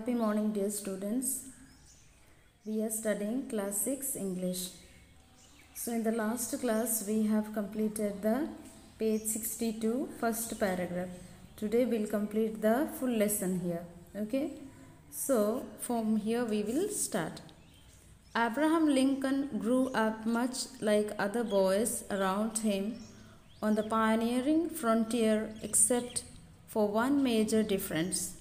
Happy morning, dear students. We are studying class 6 English. So in the last class we have completed the page 62 first paragraph. Today we'll complete the full lesson here. Okay. So from here we will start. Abraham Lincoln grew up much like other boys around him on the pioneering frontier, except for one major difference.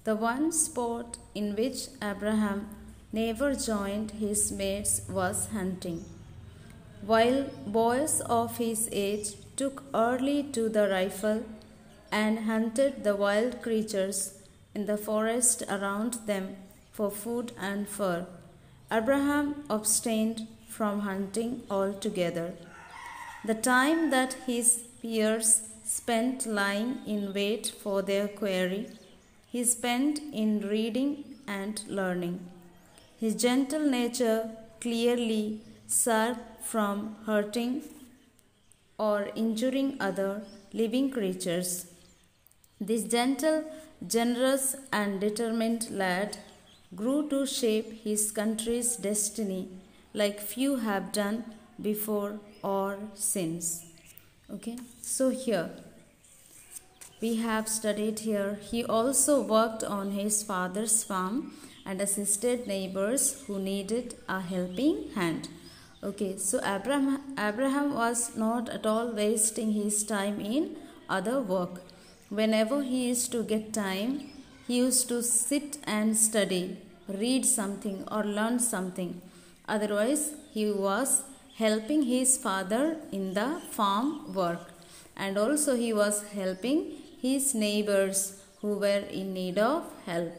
The one sport in which Abraham never joined his mates was hunting. While boys of his age took early to the rifle and hunted the wild creatures in the forest around them for food and fur, Abraham abstained from hunting altogether. The time that his peers spent lying in wait for their quarry, he spent in reading and learning. His gentle nature clearly shrank from hurting or injuring other living creatures. This gentle, generous, and determined lad grew to shape his country's destiny like few have done before or since. Okay, so here we have studied here. He also worked on his father's farm and assisted neighbors who needed a helping hand. Okay, so Abraham was not at all wasting his time in other work. Whenever he used to get time, he used to sit and study, read something or learn something. Otherwise, he was helping his father in the farm work, and also he was helping his neighbors who were in need of help.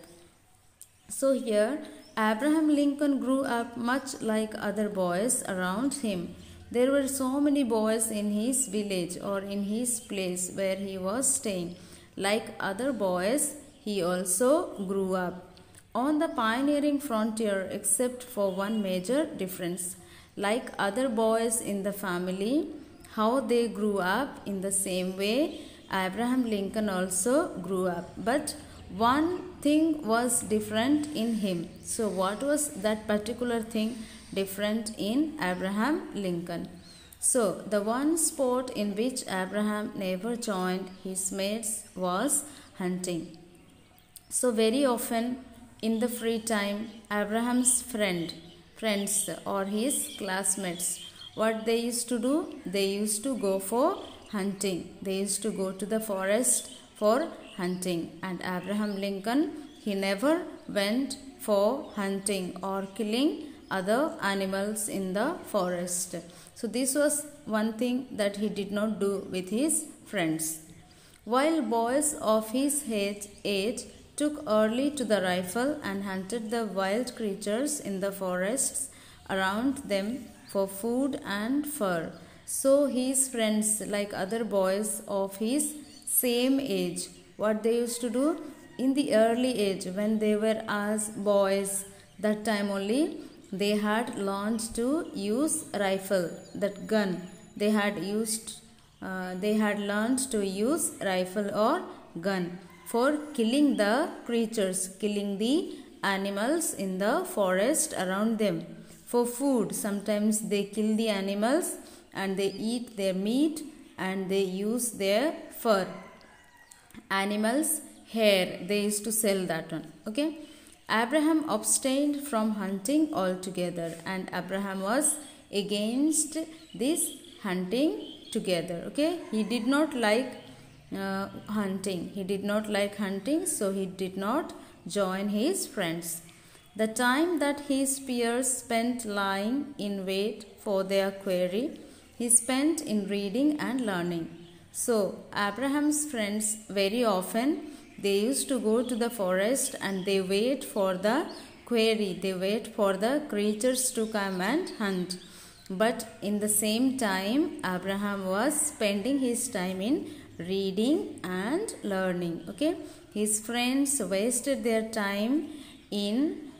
So here Abraham Lincoln grew up much like other boys around him. There were so many boys in his village or in his place where he was staying. Like other boys, he also grew up on the pioneering frontier, except for one major difference. Like other boys in the family, how they grew up, in the same way Abraham Lincoln also grew up. But one thing was different in him. So what was that particular thing different in Abraham Lincoln? So the one sport in which Abraham never joined his mates was hunting. So very often in the free time, Abraham's friends or his classmates, what they used to do? They used to go for hunting. They used to go to the forest for hunting. And Abraham Lincoln, he never went for hunting or killing other animals in the forest. So this was one thing that he did not do with his friends. While boys of his age took early to the rifle and hunted the wild creatures in the forests around them for food and fur. So his friends, like other boys of his same age, what they used to do in the early age when they were as boys, that time only they had learned to use rifle, that gun. They had learned to use rifle or gun for killing the creatures, killing the animals in the forest around them. For food, sometimes they kill the animals and they eat their meat and they use their fur. Animals' hair, they used to sell that one. Okay. Abraham abstained from hunting altogether, and Abraham was against this hunting together. Okay. He did not like hunting. He did not like hunting, so he did not join his friends. The time that his peers spent lying in wait for their quarry, he spent in reading and learning. So Abraham's friends, very often they used to go to the forest and they wait for the quarry. They wait for the creatures to come and hunt. But in the same time, Abraham was spending his time in reading and learning. Okay, his friends wasted their time in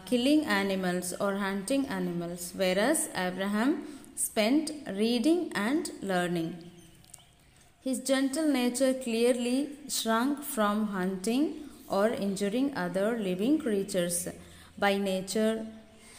killing animals or hunting animals, whereas Abraham spent reading and learning. His gentle nature clearly shrunk from hunting or injuring other living creatures. By nature,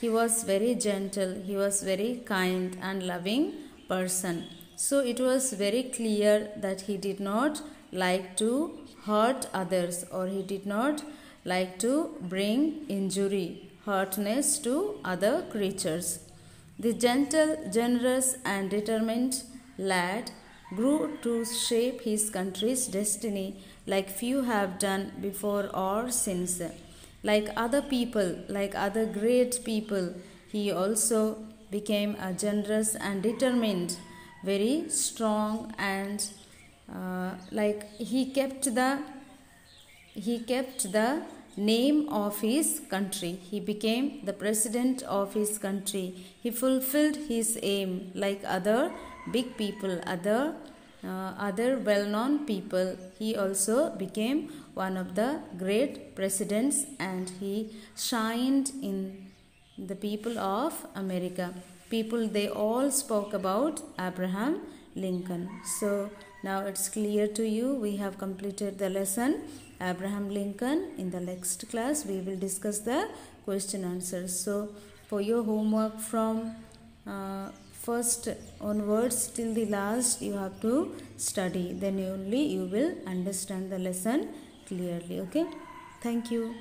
he was very gentle, he was very kind and loving person. So it was very clear that he did not like to hurt others, or he did not like to bring injury, hurtness to other creatures. The gentle, generous and determined lad grew to shape his country's destiny like few have done before or since. Like other people, like other great people, he also became a generous and determined, very strong, and he kept the name of his country. He became the president of his country. He fulfilled his aim like other big people, other well-known people. He also became one of the great presidents, and he shined in the people of America. People, they all spoke about Abraham Lincoln. So now it's clear to you. We have completed the lesson Abraham Lincoln. In the next class we will discuss the question answers. So for your homework from first onwards till the last, you have to study. Then only you will understand the lesson clearly. Okay, thank you.